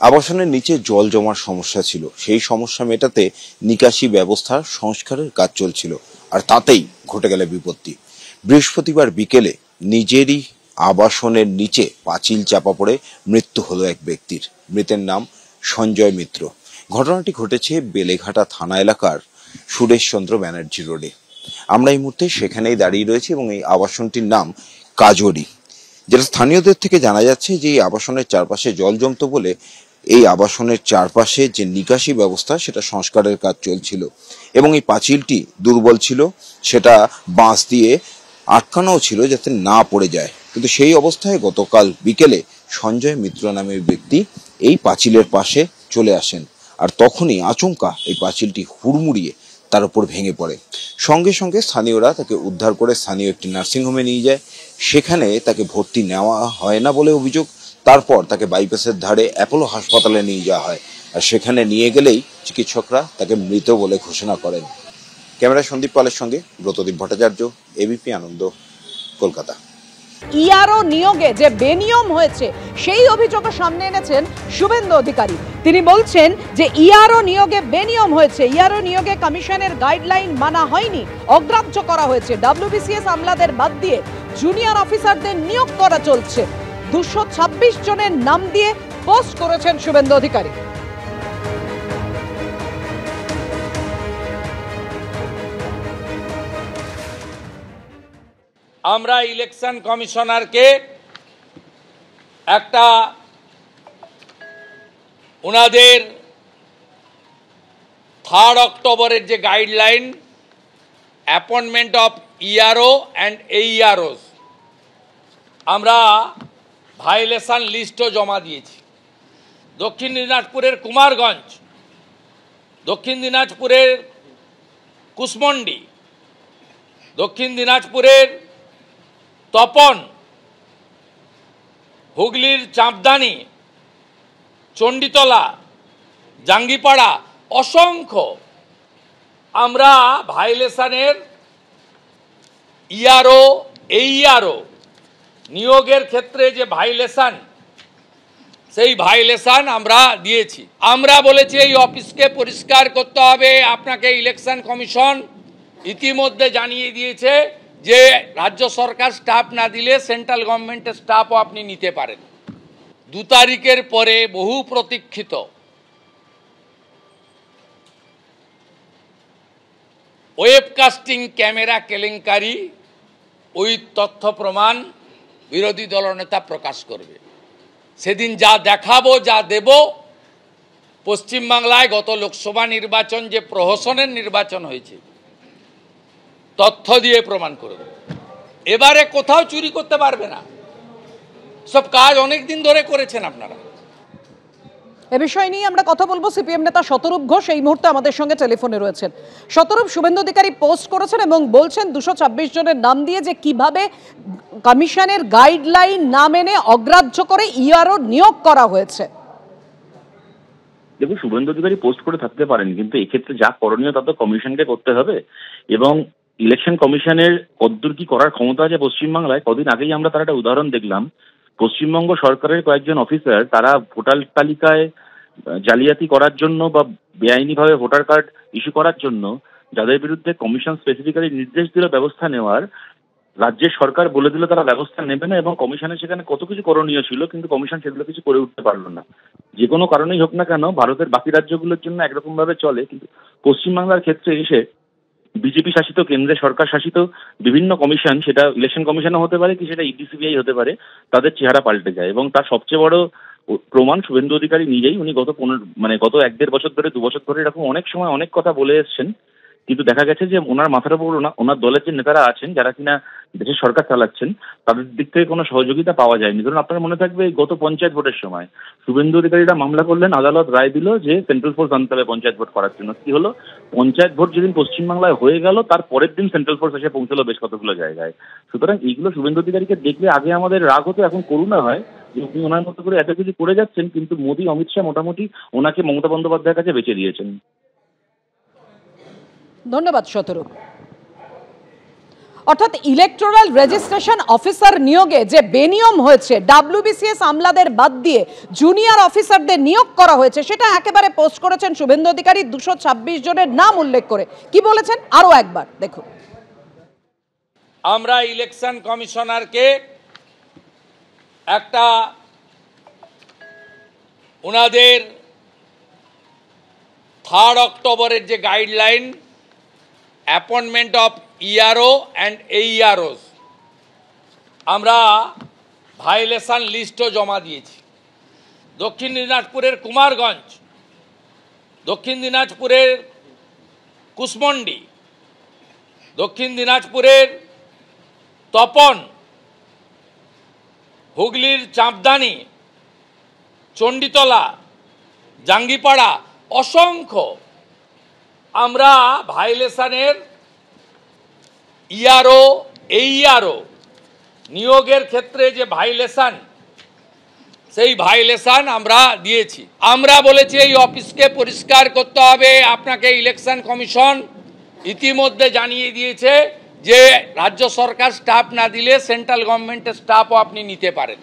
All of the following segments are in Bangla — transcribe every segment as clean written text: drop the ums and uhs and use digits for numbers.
আবাসনের নিচে জল জমার সমস্যা ছিল, সেই সমস্যা মেটাতে নিকাশি ব্যবস্থার সংস্কারের কাজ চলছিল, আর তাতেই ঘটে গেল বিপত্তি। বৃহস্পতিবার বিকেলে নিজেরই আবাসনের নিচে পাঁচিল চাপা পড়ে মৃত্যু হলো এক ব্যক্তির। মৃতের নাম সঞ্জয় মিত্র। ঘটনাটি ঘটেছে বেলেঘাটা থানা এলাকার সুরেশচন্দ্র ব্যানার্জি রোডে। আমরা এই মুহূর্তে সেখানেই দাঁড়িয়ে রয়েছি এবং এই আবাসনটির নাম কাজরি। যেটা স্থানীয়দের থেকে জানা যাচ্ছে যে এই আবাসনের চারপাশে জল জমত বলে এই আবাসনের চারপাশে যে নিকাশি ব্যবস্থা সেটা সংস্কারের কাজ চলছিল এবং এই পাঁচিলটি দুর্বল ছিল, সেটা বাঁশ দিয়ে আটকানো ছিল যাতে না পড়ে যায়। কিন্তু সেই অবস্থায় গতকাল বিকেলে সঞ্জয় মিত্র নামের ব্যক্তি এই পাঁচিলের পাশে চলে আসেন, আর তখনই আচমকা এই পাঁচিলটি হুড়মুড়িয়ে তার উপর ভেঙে পড়ে। সঙ্গে সঙ্গে স্থানীয়রা তাকে উদ্ধার করে স্থানীয় একটি নার্সিংহোমে নিয়ে যায়। সেখানে তাকে ভর্তি নেওয়া হয় না বলে অভিযোগ। তারপর তাকে বাইপাসের ধারে অ্যাপোলো হাসপাতালে নিয়ে যাওয়া হয়, আর সেখানে নিয়ে গেলেই চিকিৎসকরা তাকে মৃত বলে ঘোষণা করেন। ক্যামেরায় সন্দীপ পালের সঙ্গে ব্রতদীপ ভট্টাচার্য, এবিপি আনন্দ, কলকাতা। ইআরও নিয়োগে যে বেনিয়ম হয়েছে সেই অভিযোগও সামনে এনেছেন শুভেন্দু অধিকারী। তিনি বলছেন যে ইআরও নিয়োগে বেনিয়ম হয়েছে, ইআরও নিয়োগে কমিশনের গাইডলাইন মানা হয়নি, অগ্রাহ্য করা হয়েছে। ডব্লিউবিসিএস আমলাদের বাদ দিয়ে জুনিয়র অফিসারদের নিয়োগ করা চলছে। 226 জনের নাম দিয়ে পোস্ট করেছেন শুভেন্দু অধিকারী। আমরা ইলেকশন কমিশনারকে একটা ওনাদের 3 অক্টোবরের যে guideline appointment of ERO and AEROs, আমরা ভায়োলেশন লিস্টও জমা দিয়েছি। দক্ষিণ দিনাজপুরের কুমারগঞ্জ, দক্ষিণ দিনাজপুরের কুসমন্ডি, দক্ষিণ দিনাজপুরের তপন, হুগলির চাঁপদানি, চণ্ডীতলা, জাঙ্গিপাড়া, অসংখ্য আমরা ভায়োলেশনের ইআরও এইআরও নিয়োগের ক্ষেত্রে যে ভায়োলেশন, সেই ভায়োলেশন আমরা দিয়েছি। আমরা বলেছি এই অফিসকে পরিষ্কার করতে হবে। আপনাকে ইলেকশন কমিশন ইতিমধ্যে জানিয়ে দিয়েছে যে রাজ্য সরকার স্টাফ না দিলে সেন্ট্রাল গভর্নমেন্টের স্টাফও আপনি নিতে পারেন। 2 তারিখের পরে বহু প্রতীক্ষিত ওয়েবকাস্টিং ক্যামেরা কেলেঙ্কারি, ওই তথ্য প্রমাণ বিরোধী দলনেতা প্রকাশ করবে। সেদিন যা দেখাবো, যা দেব, পশ্চিমবাংলায় গত লোকসভা নির্বাচন যে প্রহসনের নির্বাচন হয়েছে তথ্য দিয়ে প্রমাণ করবে। এবারে কোথাও চুরি করতে পারবে না। সব কাজ অনেক দিন ধরে করেছেন আপনারা। এ বিষয় নিয়ে আমরা কথা বলবো। সিপিএম নেতা শতরূপ ঘোষ এই মুহূর্তে আমাদের সঙ্গে টেলিফোনে রয়েছেন। শতরূপ, শুভেন্দু অধিকারী পোস্ট করেছেন এবং বলছেন 226 জনের নাম দিয়ে যে কিভাবে কমিশনের গাইডলাইন না মেনে অগ্রাহ্য করে ইআরও নিয়োগ করা হয়েছে। দেখুন, শুভেন্দু অধিকারী পোস্ট করে থাকতে পারেন, কিন্তু এক্ষেত্রে যা করণীয় তা তো কমিশনকে করতে হবে। এবং ইলেকশন কমিশনের কদ্দূর কি করার ক্ষমতা আছে পশ্চিমবাংলায়, কদিন আগেই আমরা তার একটা উদাহরণ দেখলাম। পশ্চিমবঙ্গ সরকারের কয়েকজন অফিসার তারা ভোটার তালিকায় জালিয়াতি করার জন্য বা বেআইনিভাবে ভোটার কার্ড ইস্যু করার জন্য যাদের বিরুদ্ধে কমিশন স্পেসিফিক্যালি নির্দেশ দিল ব্যবস্থা নেওয়ার, রাজ্যের সরকার বলে দিল তারা ব্যবস্থা নেবে না এবং কমিশনের সেখানে কত কিছু করণীয় ছিল, কিন্তু কমিশন সেগুলো কিছু করে উঠতে পারলো না। যে কোনো কারণেই হোক না কেন, ভারতের বাকি রাজ্যগুলোর জন্য একরকম ভাবে চলে, কিন্তু পশ্চিমবাংলার ক্ষেত্রে এসে বিজেপি শাসিত, কেন্দ্রের সরকার শাসিত বিভিন্ন কমিশন, সেটা ইলেকশন কমিশনও হতে পারে কি সেটা ইডিসিবিআই হতে পারে, তাদের চেহারা পাল্টে যায়। এবং তার সবচেয়ে বড় প্রমাণ শুভেন্দু অধিকারী নিজেই। উনি গত 1-1.5 বছর ধরে, 2 বছর ধরে এরকম অনেক সময় অনেক কথা বলে এসছেন, কিন্তু দেখা গেছে যে ওনার মাথার উপর ওনার দলের যে নেতারা আছেন যারা কিনা দেশের সরকার চালাচ্ছেন তাদের দিক থেকে কোনো সহযোগিতা পাওয়া যায়নি। ধরুন, আপনার মনে থাকবে গত পঞ্চায়েত ভোটের সময় শুভেন্দু অধিকারীরা মামলা করলেন, আদালত রায় দিল যে সেন্ট্রাল ফোর্স আনতে হবে পঞ্চায়েত ভোট করার জন্য। কি হলো, পঞ্চায়েত ভোট যেদিন পশ্চিমবাংলায় হয়ে গেল তার পরের দিন সেন্ট্রাল ফোর্স এসে পৌঁছলো বেশ কতগুলো জায়গায়। সুতরাং এইগুলো শুভেন্দু অধিকারীকে দেখলে আগে আমাদের রাগ হতো, এখন করুণা হয় যে উনি ওনার মতো করে এত কিছু করে যাচ্ছেন, কিন্তু মোদী, অমিত শাহ মোটামুটি ওনাকে মমতা বন্দ্যোপাধ্যায়ের কাছে বেঁচে দিয়েছেন। ধন্যবাদ শতরূপ। অর্থাৎ ইলেকটোরাল রেজিস্ট্রেশন অফিসার নিয়োগে যে বেনিয়ম হয়েছে, WBCS আমলাদের বাদ দিয়ে জুনিয়র অফিসারদের নিয়োগ করা হয়েছে, সেটা একেবারে পোস্ট করেছেন শুভেন্দু অধিকারী 226 জনের নাম উল্লেখ করে। কি বলেছেন আরো একবার দেখুন। আমরা ইলেকশন কমিশনারকে একটা ওনাদের 3 অক্টোবরের যে guideline appointment of ERO and AEROs, আমরা ভাইলেশন লিস্টও জমা দিয়েছি। দক্ষিণ দিনাজপুরের কুমারগঞ্জ, দক্ষিণ দিনাজপুরের কুসমন্ডি, দক্ষিণ দিনাজপুরের তপন, হুগলির চাঁপদানি, চণ্ডীতলা, জাঙ্গিপাড়া, অসংখ্য আমরা ভাইলেশনের ইআরও AERO নিয়োগের ক্ষেত্রে যে ভাইলেশন, সেই ভাইলেশন আমরা দিয়েছি। আমরা বলেছি এই অফিসকে পরিষ্কার করতে হবে। আপনাকে ইলেকশন কমিশন ইতিমধ্যে জানিয়ে দিয়েছে যে রাজ্য সরকার স্টাফ না দিলে সেন্ট্রাল গভর্নমেন্টের স্টাফও আপনি নিতে পারেন।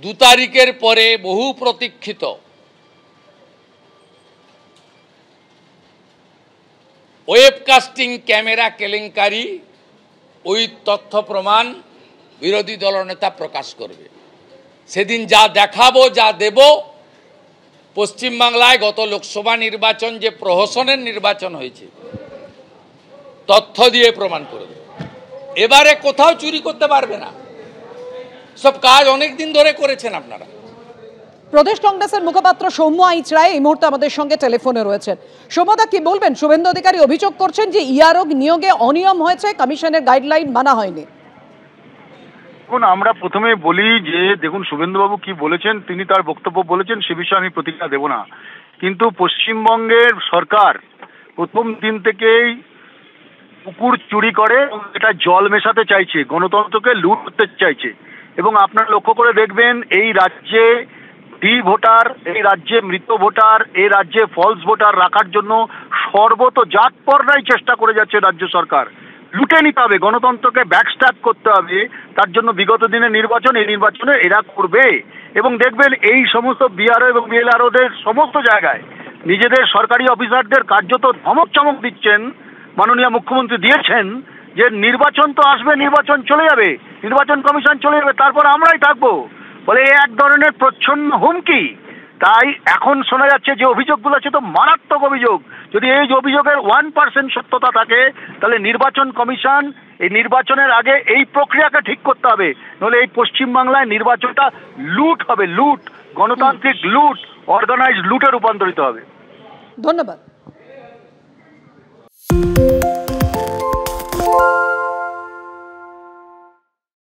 2 তারিখের পরে বহু প্রতীক্ষিত ওয়েবকাস্টিং ক্যামেরা কেলেঙ্কারি, ওই তথ্য প্রমাণ বিরোধী দলনেতা প্রকাশ করবে। সেদিন যা দেখাবো, যা দেব, পশ্চিমবাংলায় গত লোকসভা নির্বাচন যে প্রহসনের নির্বাচন হয়েছে তথ্য দিয়ে প্রমাণ করে দেব। এবারে কোথাও চুরি করতে পারবে না। সব কাজ অনেক দিন ধরে করেছেন আপনারা। প্রদেশ কংগ্রেসের মুখপাত্র সৌম্য আইচ রায় এই মুহূর্তে আমাদের সঙ্গে টেলিফোনে রয়েছেন। সৌম্যদা, কি বলবেন? শুভেন্দু অধিকারী অভিযোগ করছেন যে ইআরও নিয়োগে অনিয়ম হয়েছে, কমিশনের গাইডলাইন মানা হয়নি। এখন আমরা প্রথমে বলি যে দেখুন, শুভেন্দুবাবু কি বলেছেন, তিনি তার বক্তব্য বলেছেন, সে বিষয়ে আমি প্রতিক্রিয়া দেব না। কিন্তু পশ্চিমবঙ্গের সরকার প্রথম দিন থেকেই পুকুর চুরি করে এবং এটা জল মেশাতে চাইছে, গণতন্ত্রকে লুট করতে চাইছে। এবং আপনারা লক্ষ্য করে দেখবেন, এই রাজ্যে ভোটার, এই রাজ্যে মৃত ভোটার, এই রাজ্যে ফলস ভোটার রাখার জন্য সর্বত জাতপররাই চেষ্টা করে যাচ্ছে রাজ্য সরকার। লুটে নিতে হবে, গণতন্ত্রকে ব্যাকস্ট্যাপ করতে হবে। তার জন্য বিগত দিনে নির্বাচন, এই নির্বাচনে এরা করবে। এবং দেখবেন এই সমস্ত বিআরও এবং বিএলআরওদের সমস্ত জায়গায় নিজেদের সরকারি অফিসারদের কার্যত ধমক চমক দিচ্ছেন। মাননীয় মুখ্যমন্ত্রী দিয়েছেন যে নির্বাচন তো আসবে, নির্বাচন চলে যাবে, নির্বাচন কমিশন চলে যাবে, তারপর আমরাই থাকবো বলে এক ধরনের প্রচ্ছন্ন হুমকি। তাই এখন শোনা যাচ্ছে যে অভিযোগগুলো আছে তো মারাত্মক অভিযোগ। যদি এই অভিযোগের 1% সত্যতা থাকে, তাহলে নির্বাচন কমিশন এই নির্বাচনের আগে এই প্রক্রিয়াকে ঠিক করতে হবে, নাহলে এই পশ্চিমবাংলায় নির্বাচনটা লুট হবে, লুট, গণতান্ত্রিক লুট, অর্গানাইজড লুটে রূপান্তরিত হবে। ধন্যবাদ।